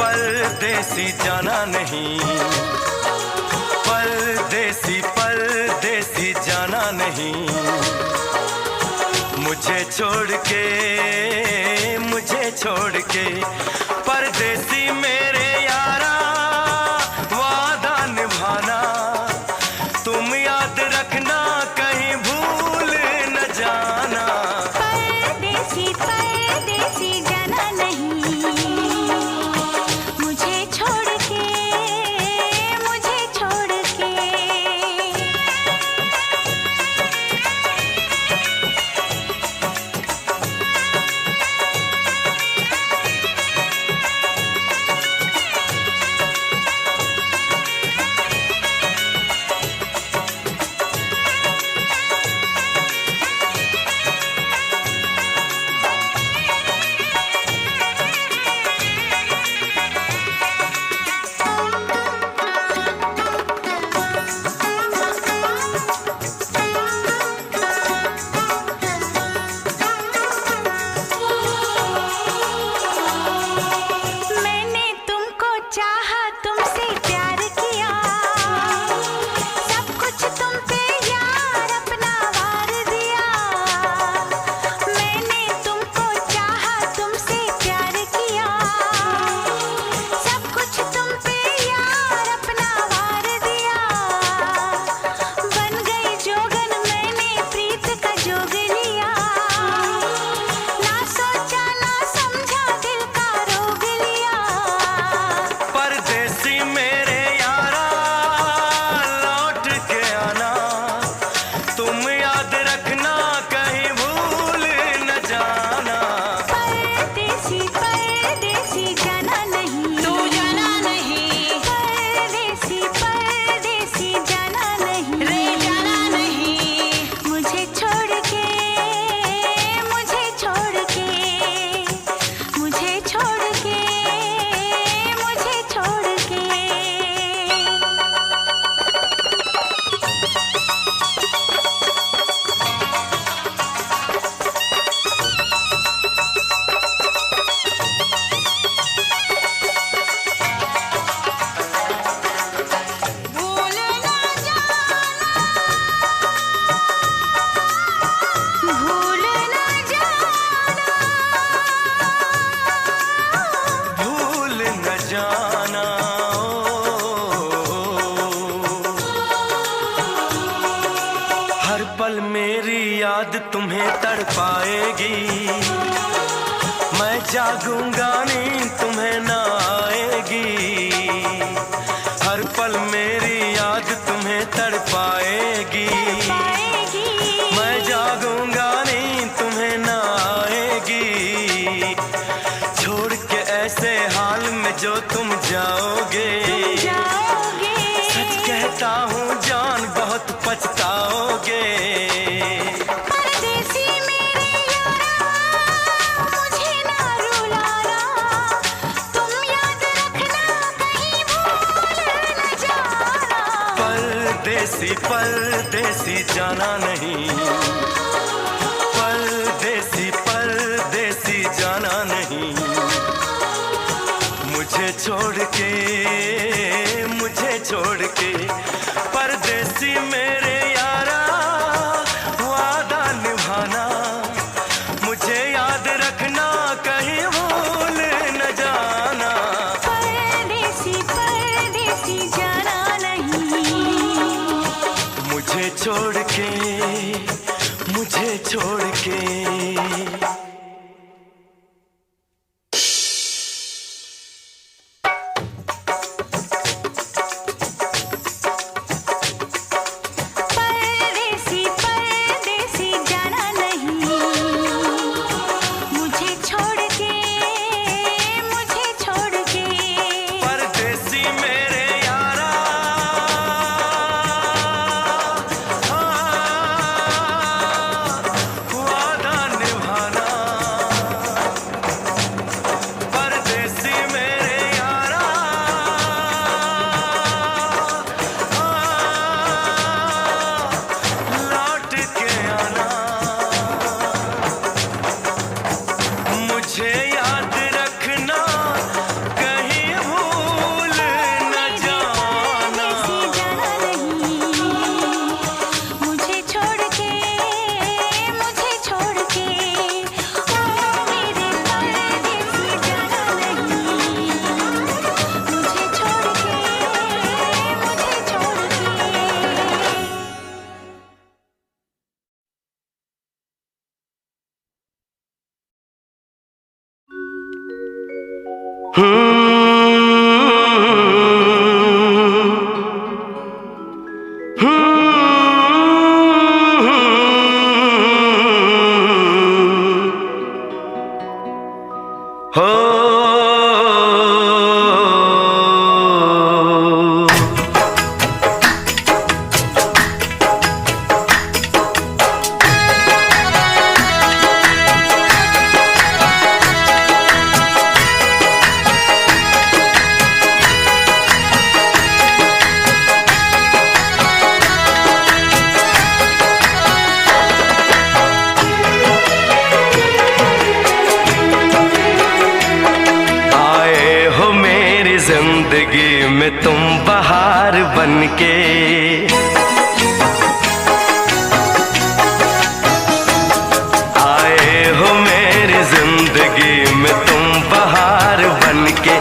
परदेसी जाना नहीं, परदेसी परदेसी जाना नहीं, मुझे छोड़ के परदेसी मेरे यारा वादा निभाना, तुम याद रखना कहीं भूल न जाना। परदेसी परदेसी जाना नहीं, पल मेरी याद तुम्हें तड़पाएगी, मैं जागूंगा नींद तुम्हें ना आएगी, हर पल मेरी याद तुम्हें तड़पाएगी। मैं जागूंगा नींद तुम्हें ना आएगी, छोड़ के ऐसे हाल में जो तुम जाओगे। सच कहता हूँ जान बहुत पछताओगे। परदेसी परदेसी जाना नहीं, परदेसी परदेसी जाना नहीं, मुझे छोड़ के परदेसी मेरे यारा वादा निभाना, मुझे याद रखना कहीं भूल न जाना। परदेसी परदेसी जाना नहीं, मुझे छोड़ के परदेसी परदेसी जाना नहीं, मुझे छोड़ के परदेसी मेरे यारा वादा निभाना, परदेसी मेरे यारा लौट के आना, मुझे याद रखना कहीं भूल न जाना। जाना नहीं, मुझे छोड़ के ओ मेरे परदेसी जाना नहीं, मुझे छोड़ के हो जिंदगी में तुम बहार बनके, आए हो मेरी जिंदगी में तुम बहार बनके,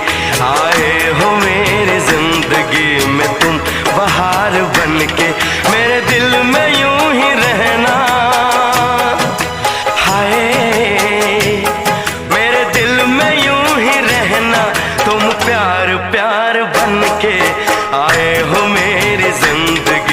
आए हो मेरी जिंदगी में तुम बहार बनके, मेरे दिल में यूं ही रहना। हाय मेरे दिल में यूं ही रहना, तुम प्यार प्यार बनके आए हो मेरी जिंदगी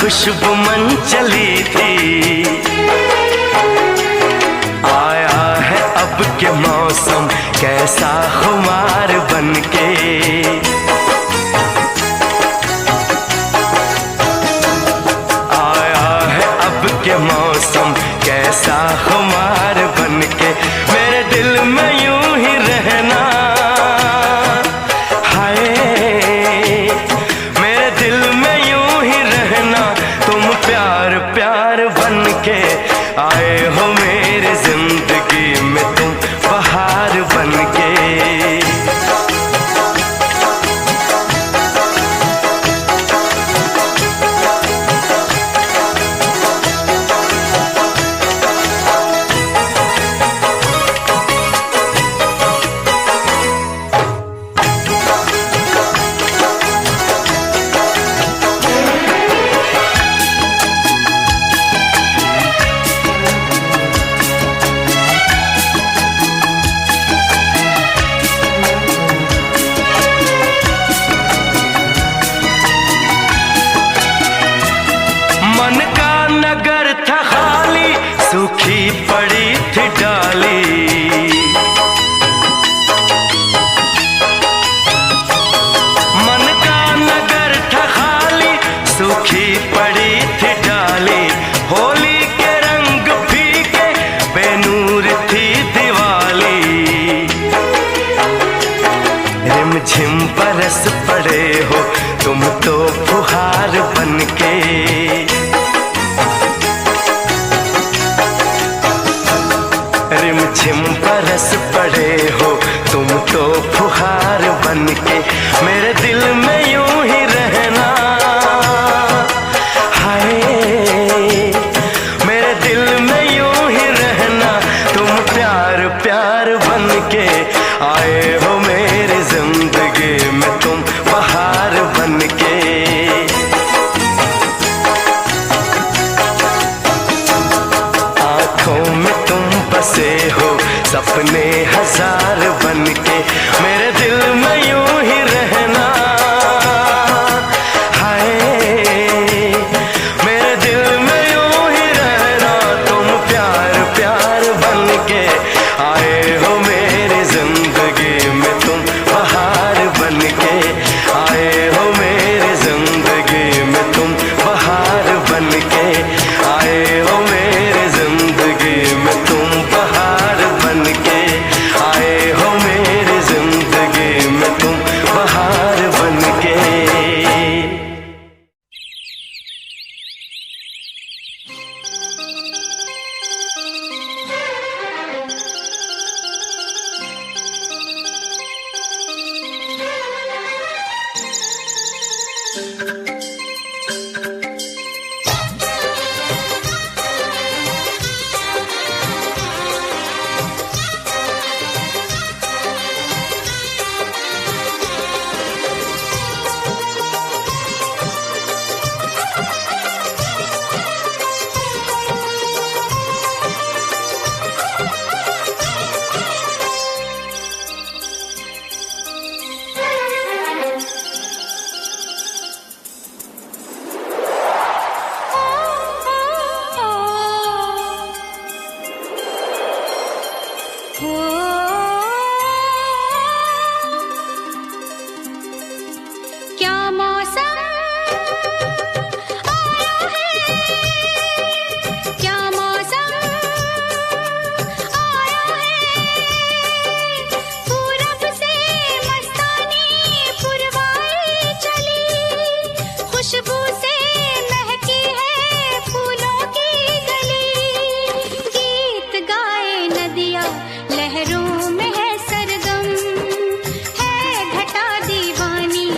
खुशबू मन चली थी। आया है अब के मौसम कैसा खुमार बनके। आया है अब के मौसम कैसा खुमार बनके। मेरे दिल में यूं ही रहना, हाय मेरे दिल में यूं ही रहना। तुम प्यार प्यार बनके आए हो मेरी जिंदगी में, तुम बहार बनके। मन का नगर था खाली, सूखी पड़ी थी डाली। मन का नगर था खाली, सूखी पड़ी थी डाली। होली के रंग फीके, बेनूर थी दिवाली। रिमझिम बरस पड़े हो तुम तो फुहार बनके। रिमझिम बरस पड़े हो तुम तो फुहार बनके। मेरे दिल में यूं ही रहना, हाय मेरे दिल में यूं ही रहना। तुम प्यार प्यार बनके आए हो मेरी जिंदगी में, तुम बहार बनके। आँखों में तुम बसे हो सपने हजार बनके। मेरे दिल में यूं ही रहना, हाय मेरे दिल में यूं ही रहना। तुम प्यार प्यार बनके आए हो मेरी जिंदगी में, तुम बहार बनके। आए हो मेरी जिंदगी में, तुम बहार बनके। आए हो मेरी जिंदगी में, तुम बहार बनके। आए हो मेरी जिंदगी में, तुम बहार बनके। क्या मौसम आया है, क्या मौसम आया है। पूरब से मस्तानी पुरवाई चली, खुशबू से महकी है फूलों की गली। गीत गाए नदियाँ लहरों में है सरगम, है घटा दीवानी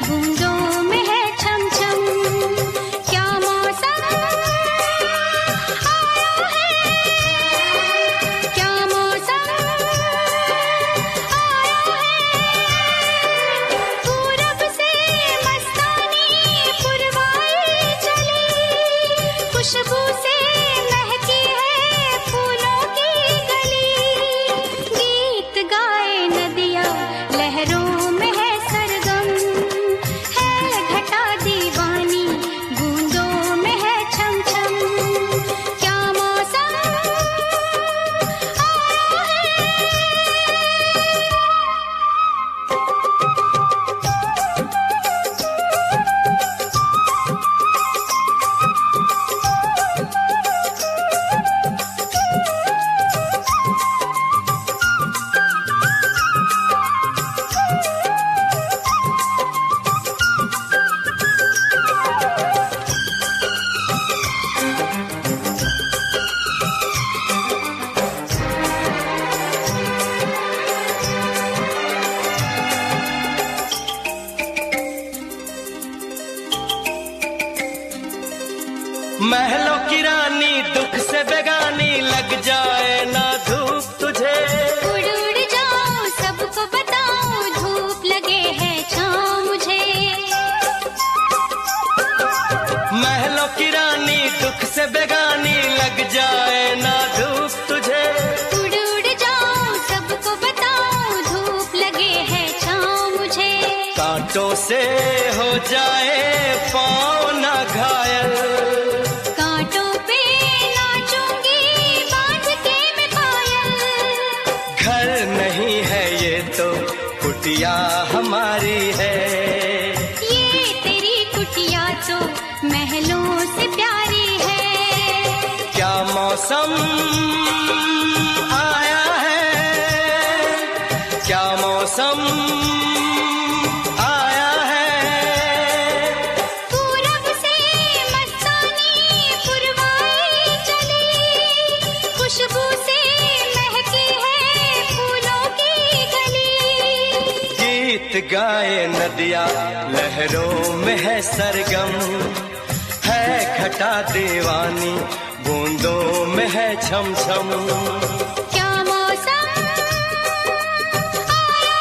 बूंदों में है छम छम। क्या मौसम आया है, क्या मौसम आया है। पूरब से मस्तानी पुरवाई चली, खुशबू से महकी है फूलों की गली। गीत गाए नदियाँ लहरों में है सरगम, है घटा दीवानी बूंदों महलों की रानी दुख से बेगानी, लग जाए ना धूप तुझे। उड़ उड़ जाऊं सबको बताऊं, धूप लगे है छाँव मुझे। महलों की रानी दुख से बेगानी, लग जाए ना धूप तुझे। उड़ उड़ जाऊं सबको बताऊं, धूप लगे है छाँव मुझे। कांटों से हो जाए पाँव ना घायल, कांटों पे नाचूंगी बांध के मैं पायल। घर नहीं है ये तो कुटिया हमारी है। ये तेरी कुटिया तो महलों से प्यारी है। क्या मौसम आया है, क्या मौसम आया है। पूरब से मस्तानी पुरवाई चली, खुशबू से महकी है फूलों की गली। गीत गाए नदिया लहरों में है सरगम, है घटा दीवानी बूंदों में है छम छम। क्या मौसम आया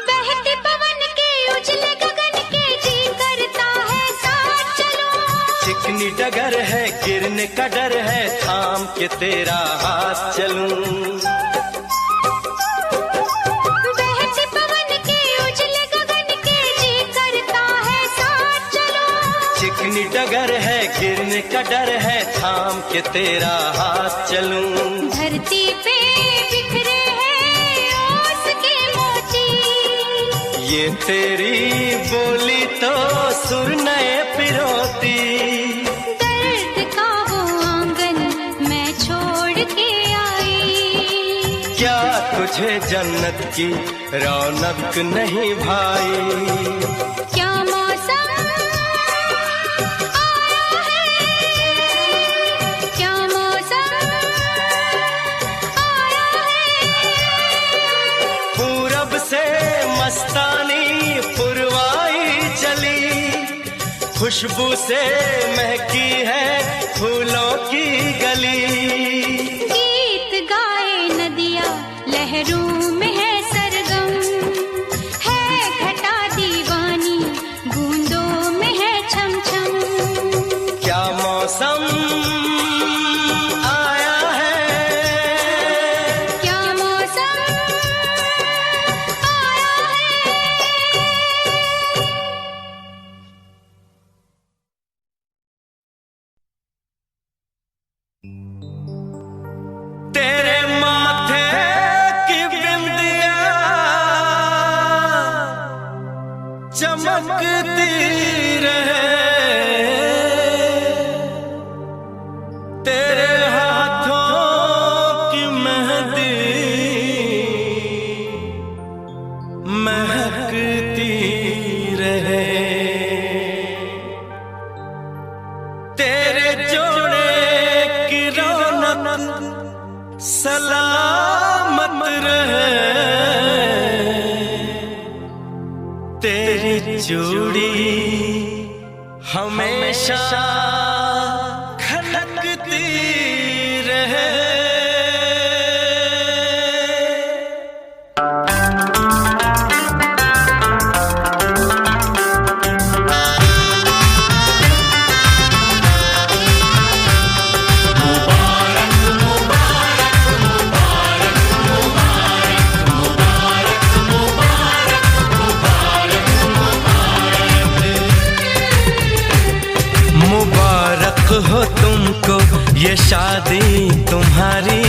बहते पवन के उजले गगन के, जी करता है साथ चलूं। चिकनी डगर है गिरने का डर है, थाम के तेरा हाथ चलूं। बहते पवन के उजले गगन के, जी करता है साथ चलूं। चिकनी डगर है गिरने का डर है, थाम के तेरा हाथ चलूं। धरती पे बिखरे हैं ओस के मोती, ये तेरी बोली तो सुर नए पिरोती। दर्द का वो आंगन मैं छोड़ के आई। क्या तुझे जन्नत की रौनक नहीं भाई। क्या मौसम आया है, क्या मौसम आया है। पूरब से मस्तानी पुरवाई चली, खुशबू से महकी है फूलों की गली। गीत गाए नदिया लहरों में है सरगम, है घटा दीवानी बूंदों में है छम छम। क्या मौसम आया है, क्या मौसम आया है। तेरे माथे की बिंदिया चमकती रहे, तेरे हाथों की मेहंदी महकती रहे, तेरे जोड़े की रौनक सलामत रहे, तेरी चूड़ी हमेशा खनकती रहे। मुबारक हो तुमको ये शादी तुम्हारी,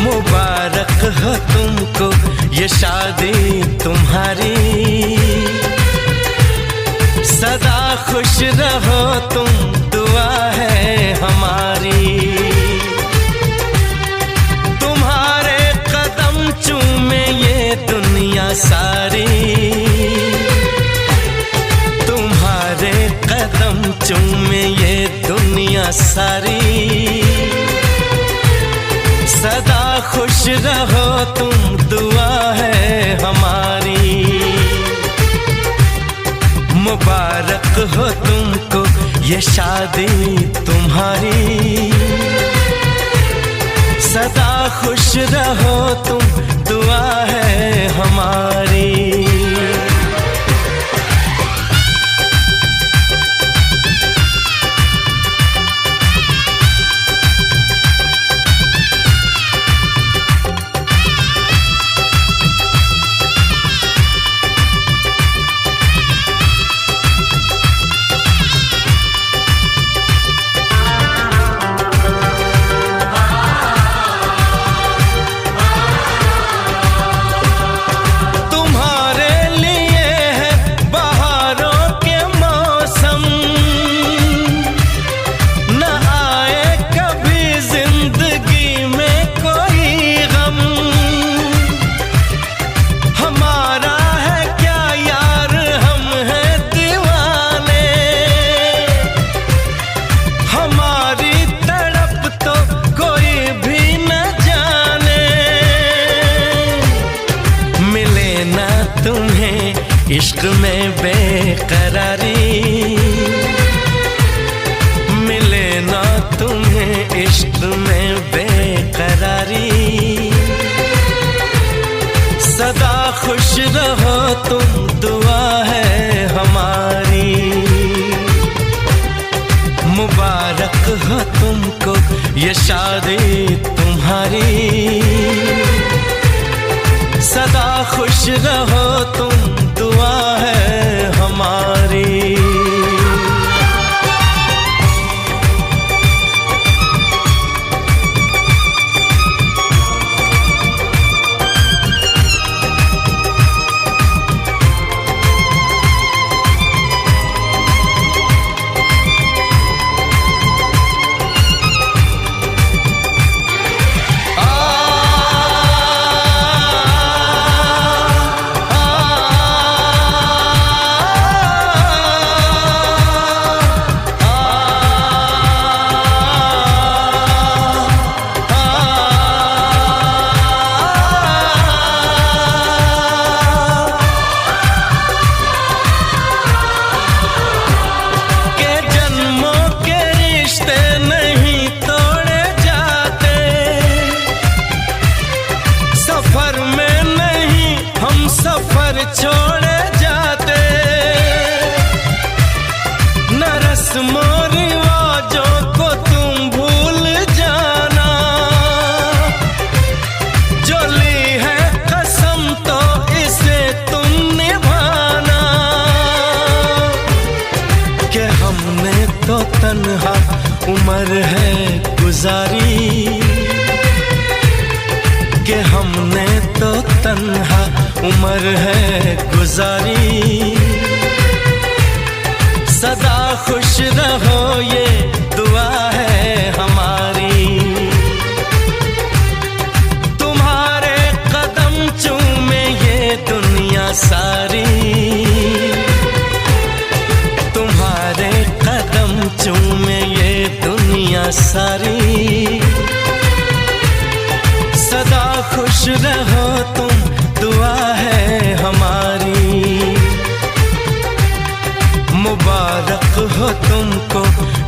मुबारक हो तुमको ये शादी तुम्हारी। खुश रहो तुम, दुआ है हमारी। तुम्हारे कदम चूमे ये दुनिया सारी, तुम्हारे कदम चूमे ये दुनिया सारी। सदा खुश रहो तुम, दुआ है हमारी। मुबारक हो तुमको ये शादी तुम्हारी। सदा खुश रहो तुम, दुआ है हमारी। इश्क में बेकरारी मिले ना तुम्हें, इश्क में बेकरारी। सदा खुश रहो तुम, दुआ है हमारी। मुबारक हो तुमको ये शादी तुम्हारी। सदा खुश रहो तुम, दुआ है हमारी। छोड़े जाते न रस्मों रिवाजों को तुम भूल जाना। जो ली है कसम तो इसे तुम निभाना। कि हमने तो तन्हा उम्र है गुजारी। कि हमने तो तन्हा उम्र है गुजारी। सदा खुश रहो ये दुआ है हमारी। तुम्हारे कदम चूमे ये दुनिया सारी। तुम्हारे कदम चूमे ये दुनिया सारी। सदा खुश रहो तुम, दुआ है हमारी। मुबारक हो तुमको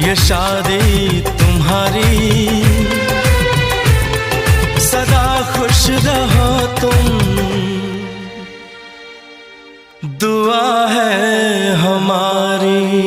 ये शादी तुम्हारी। सदा खुश रहो तुम, दुआ है हमारी।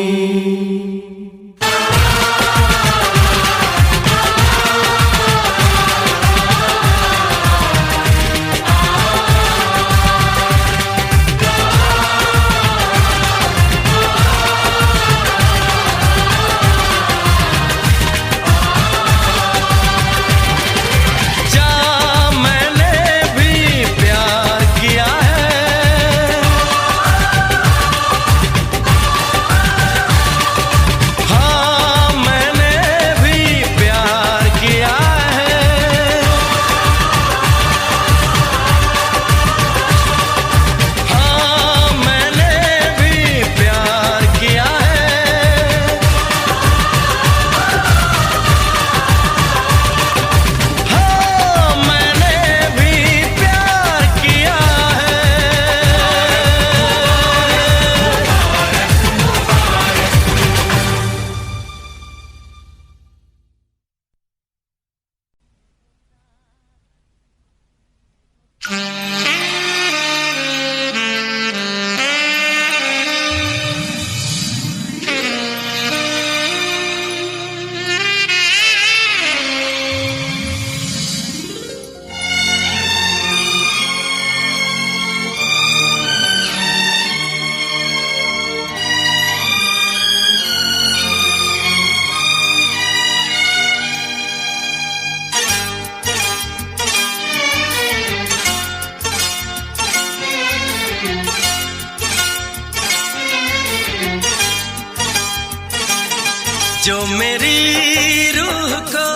जो मेरी रूह को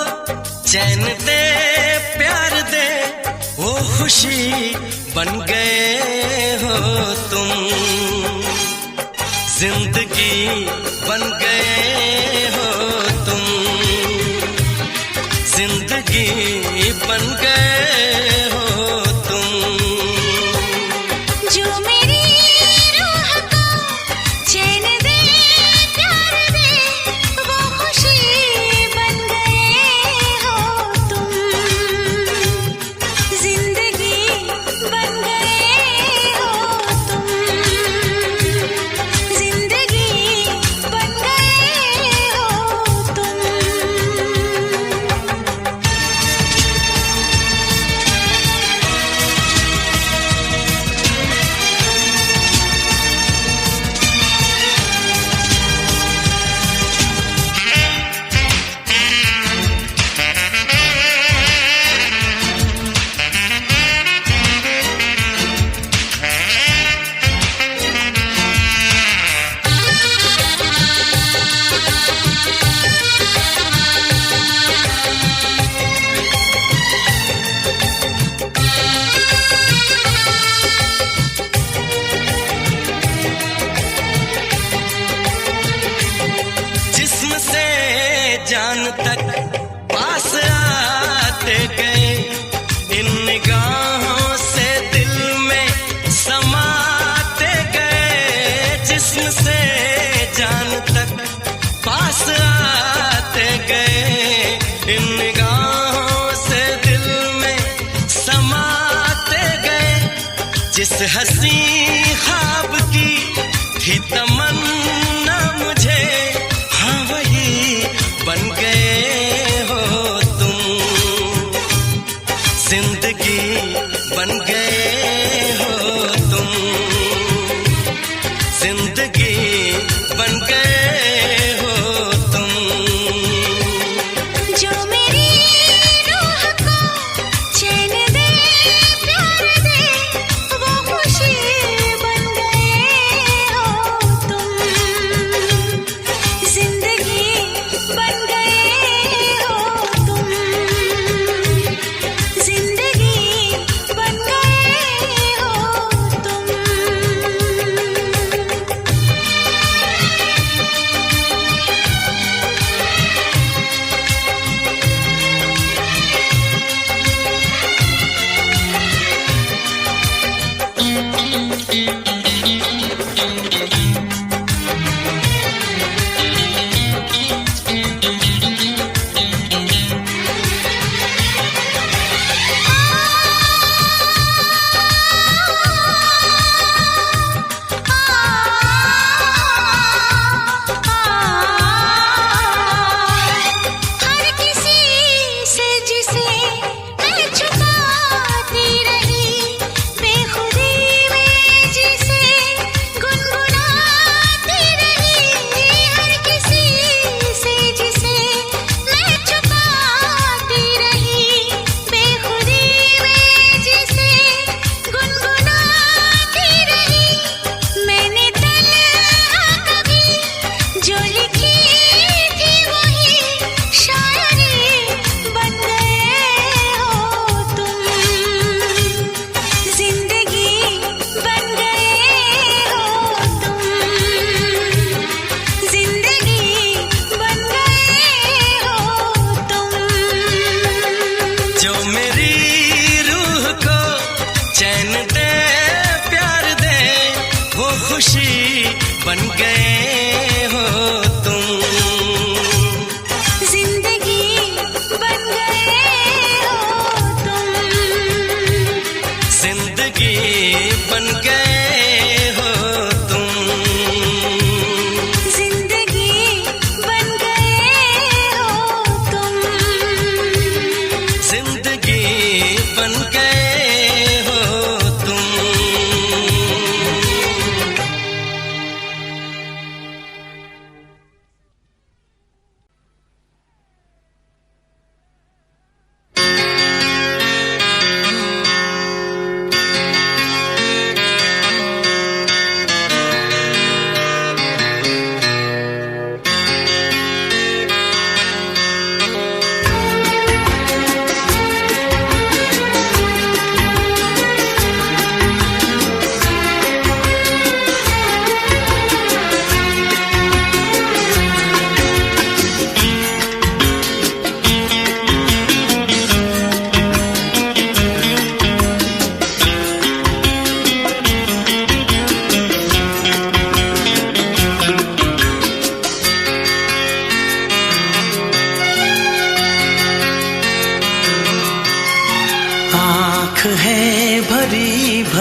चैन दे प्यार दे वो खुशी बन गए हो तुम, जिंदगी बन गए हो तुम, जिंदगी बन गए हो तुम। जो मेरी रूह को चैन दे प्यार दे वो खुशी बन गए हो तुम, जिंदगी बन गए हो तुम, जिंदगी बन गए हो तुम। जिस्म से जान तक पास आते गए, इन निगाहों से दिल में समाते गए। जिस्म से जान तक पास आते गए, इन निगाहों से दिल में समाते गए। जिस हंसी ख्वाब की थी तमन्ना मुझे, हाँ वही बन गए हो तुम, जिंदगी बन गए हो तुम, जिंदगी बन गए हो तुम। जो मेरी रूह को चैन दे प्यार दे वो खुशी बन गए हो तुम, जिंदगी बन गए हो तुम, जिंदगी बन गए हो तुम। हर किसी से जिसे मैं छुपाती रही, बेखुदी में जिसे गुनगुनाती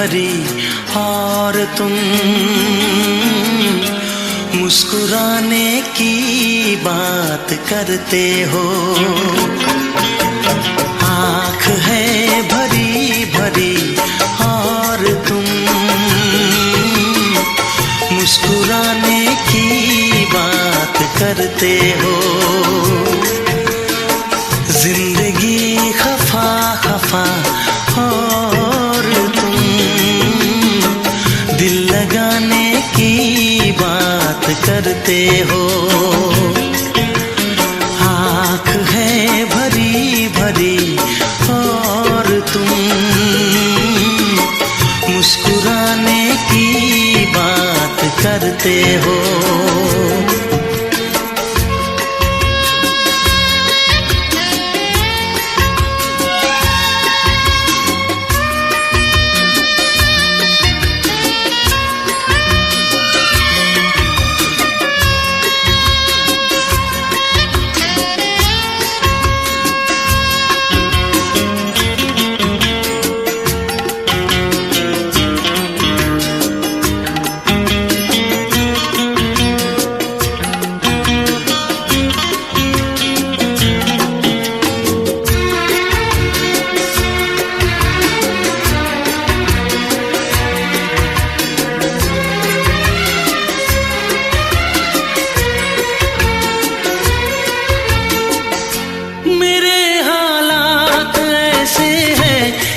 भरी और तुम मुस्कुराने की बात करते हो। आँख है भरी भरी और तुम मुस्कुराने की बात करते हो। जिंदगी खफा खफा और तुम दिल लगाने की बात करते हो। आँख है भरी भरी और तुम मुस्कुराने की बात करते हो।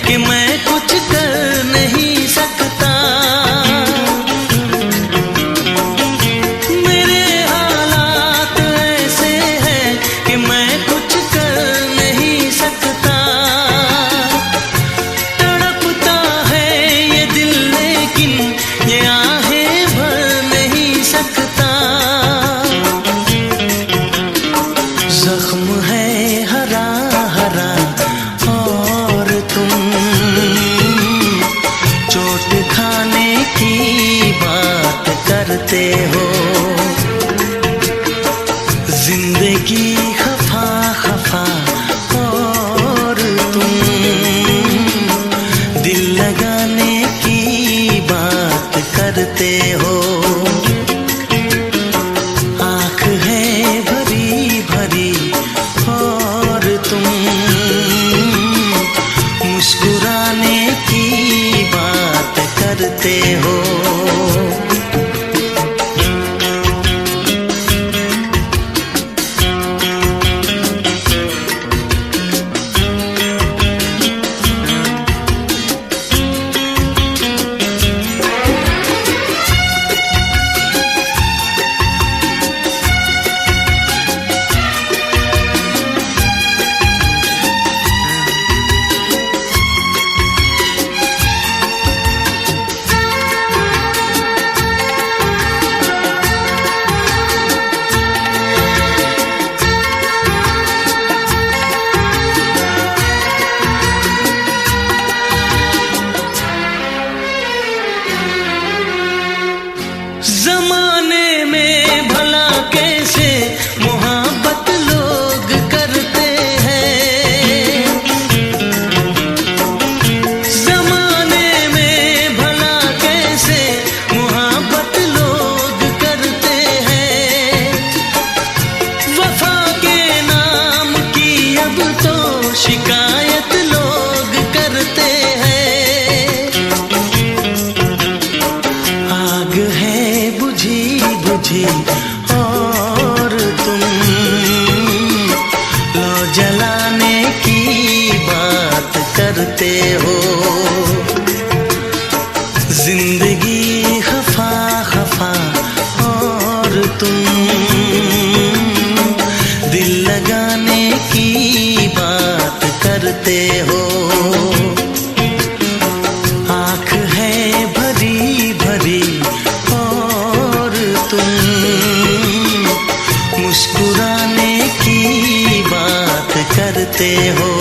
कि मैं कुछ कर नहीं सकता। मेरे हालात ऐसे हैं कि मैं कुछ कर नहीं सकता। तड़पता है ये दिल लेकिन ये आहें भर नहीं सकता। जख्म है हरा हरा और तुम चोट खाने की बात करते हो। जिंदगी खफा खफा और तुम दिल लगाने की बात करते हो। आँख है भरी भरी और तुम मुस्कुराने की बात करते हो। जमाने में भला कैसे मोहब्बत लोग करते हैं। जमाने में भला कैसे मोहब्बत लोग करते हैं। वफा के नाम की अब तो शिकायत लोग करते हैं। आग है बुझी बुझी और तुम लो जलाने की बात करते हो। जिंदगी खफा खफा और तुम दिल लगाने की बात करते हो। आँख है भरी भरी और तुम मुस्कुराने की बात करते हो।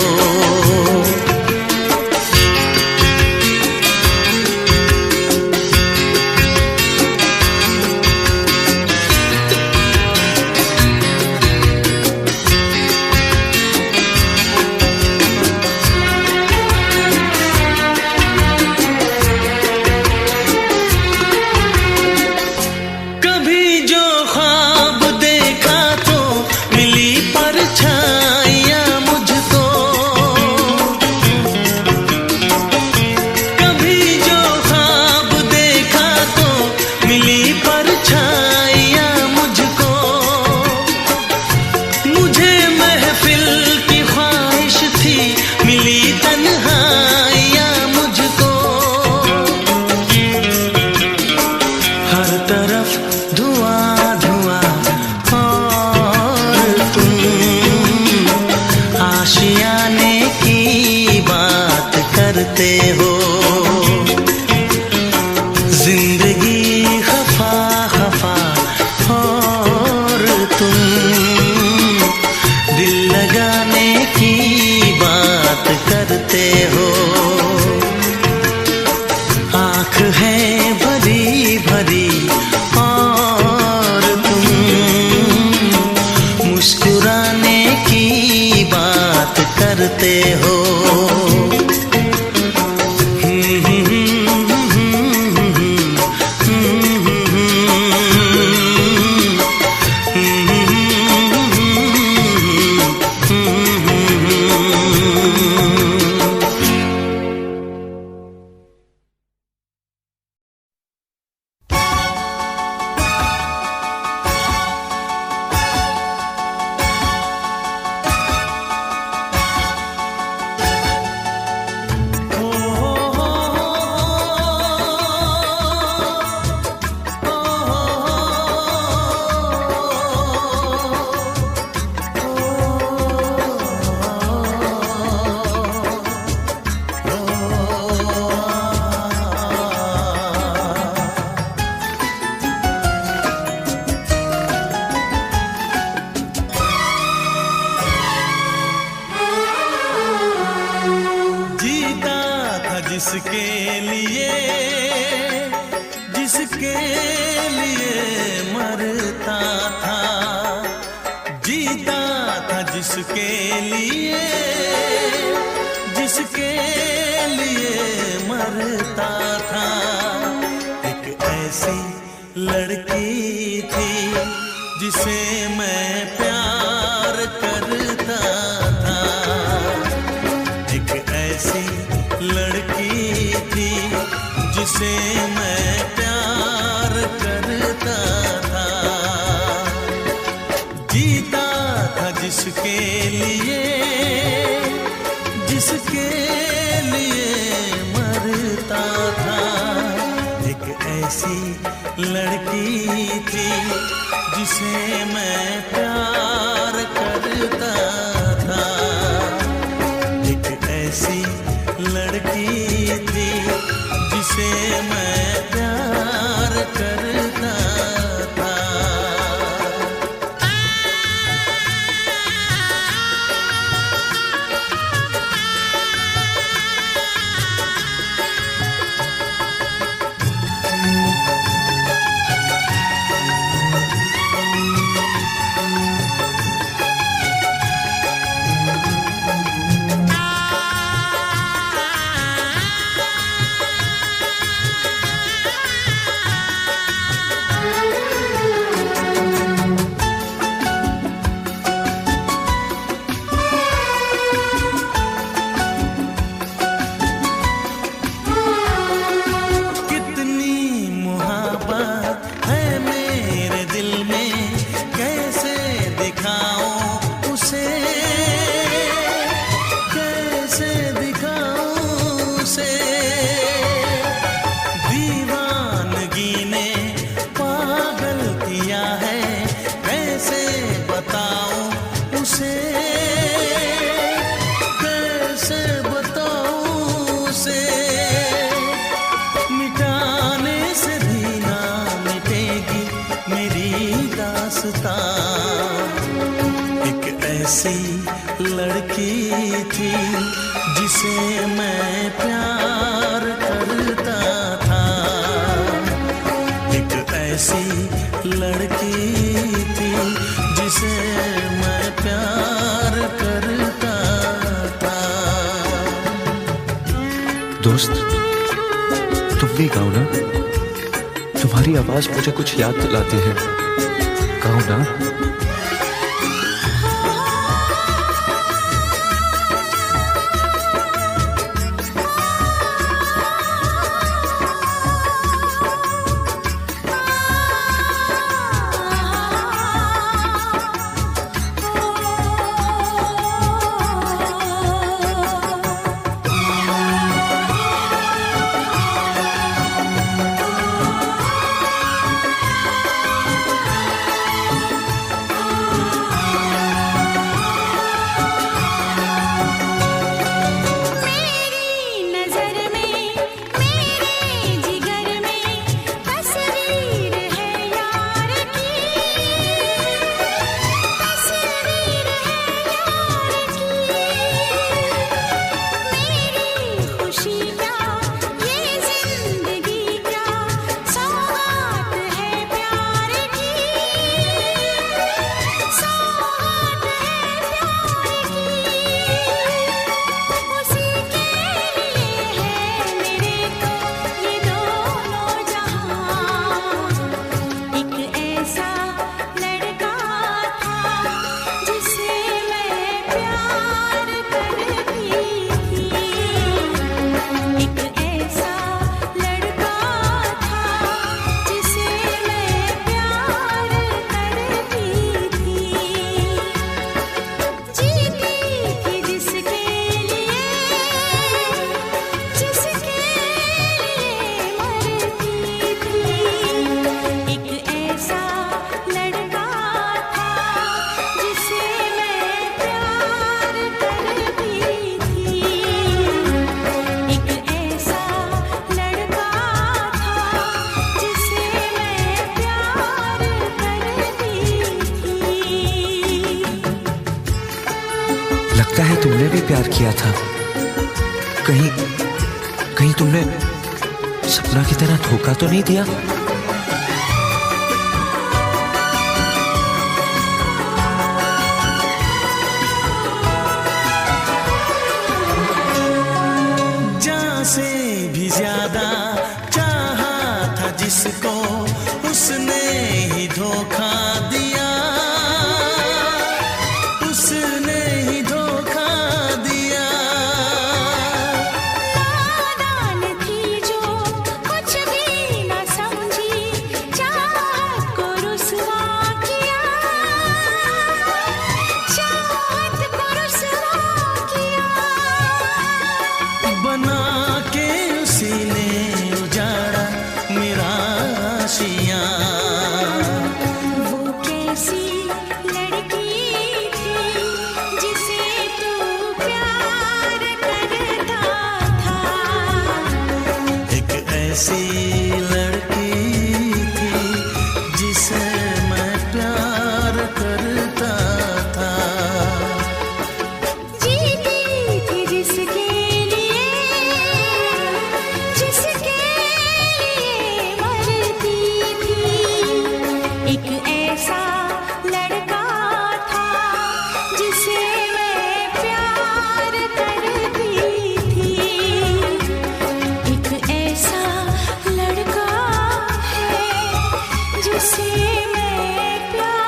तुम दिल लगाने की बात करते हो। आँख है भरी भरी और तुम मुस्कुराने की बात करते हो। जिसके लिए मरता था, जीता था जिसके लिए मरता था। एक ऐसी लड़की थी जिसे मैं प्यार करता था। एक ऐसी लड़की थी जिसे मैं प्यार करता था। जीता था जिसके लिए मरता था। एक ऐसी लड़की थी जिसे मैं प्यार करता था। एक ऐसी लड़की थी जिसे मैं प्यार करता था। एक ऐसी लड़की थी जिसे मैं प्यार करता था। एक ऐसी लड़की थी जिसे मैं प्यार करता था। दोस्त, तुम भी गाओ ना, तुम्हारी आवाज मुझे कुछ याद दिलाती है। गाओ ना। लगता है तुमने भी प्यार किया था। कहीं कहीं तुमने सपना की तरह धोखा तो नहीं दिया? जान से भी ज्यादा चाहा था जिसको, उसने ही धोखा दिया, उसने ही धोखा दिया। नादान थी जो कुछ भी न समझी, चाहत को रुसवा किया, चाहत को रुसवा किया। बना के उसी ने उजाड़ा मेरा आशियाँ। वो कैसी लड़की थी जिसे तू प्यार करता था। एक ऐसी लड़की थी जिसे मैं प्यार करता था। जीती थी जिसके लिए, जिसके लिए मरती थी। एक ऐसा लड़का था जिसे मैं प्यार करती थी। एक ऐसा लड़का है जिसे मैं प्यार।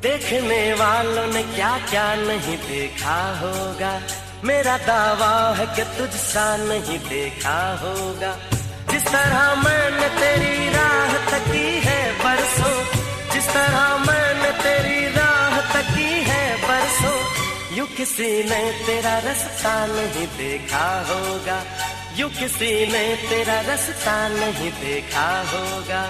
देखने वालों ने क्या क्या नहीं देखा होगा, मेरा दावा है कि तुझसा नहीं देखा होगा। जिस तरह मैंने तेरी राह तकी है बरसों, जिस तरह मैंने तेरी राह तकी है बरसों, यूं किसी ने तेरा रास्ता नहीं देखा होगा, यूं किसी ने तेरा रास्ता नहीं देखा होगा।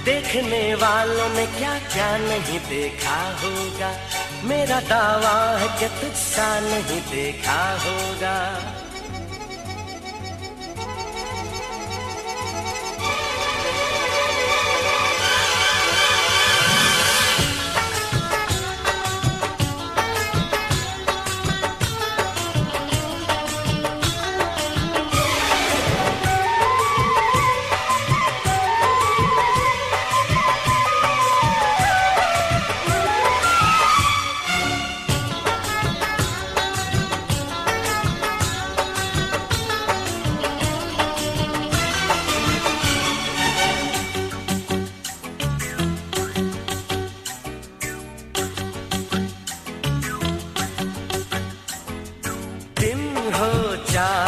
देखने वालों ने क्या क्या नहीं देखा होगा, मेरा दावा है कि तुझसा नहीं देखा होगा। हो चार